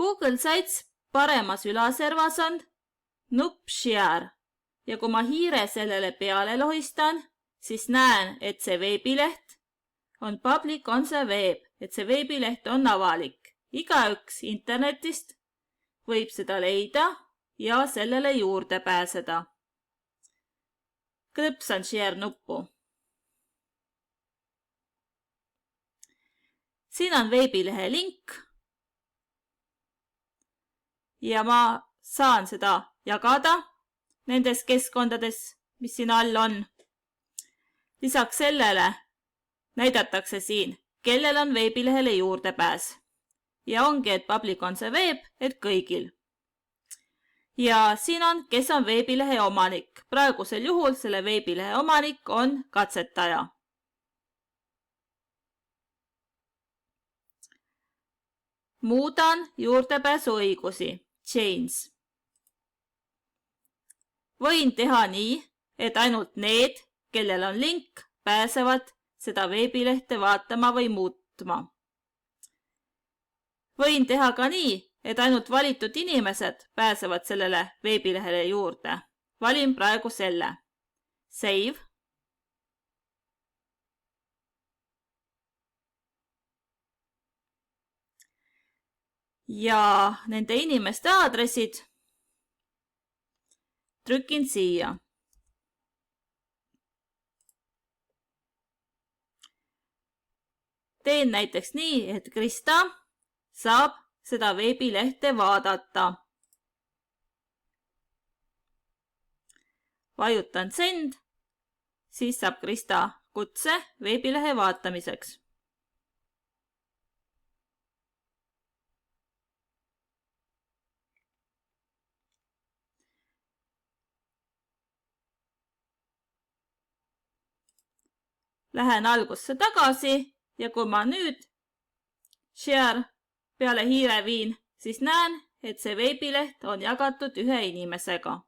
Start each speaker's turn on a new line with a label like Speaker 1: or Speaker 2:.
Speaker 1: Google Sites paremas ülaservas on nupp Share ja kui ma hiire sellele peale lohistan, siis näen, et see veebileht on public on the web, et see veebileht on avalik. Igaüks internetist võib seda leida ja sellele juurde pääseda. Klõpsan Share nuppu. Siin on veebilehe link ja ma saan seda jagada nendes keskkondades, mis siin all on. Lisaks sellele näidatakse siin, kellel on veebilehele juurdepääs. Ja ongi, et public on the web, et kõigil. Ja siin on, kes on veebilehe omanik. Praegusel juhul selle veebilehe omanik on katsetaja. Muudan juurdepääsu õigusi. Change. Võin teha nii, et ainult need, kellel on link, pääsevad seda veebilehte vaatama või muutma. Võin teha ka nii, et ainult valitud inimesed pääsevad sellele veebilehele juurde. Valin praegu selle. Save. Ja nende inimeste aadressid trükin siia. Teen näiteks nii, et Krista saab seda veebilehte vaadata. Vajutan send, siis saab Krista kutse veebilehe vaatamiseks. Lähen algusse tagasi ja kui ma nüüd Share peale hiire viin, siis näen, et see veebileht on jagatud ühe inimesega.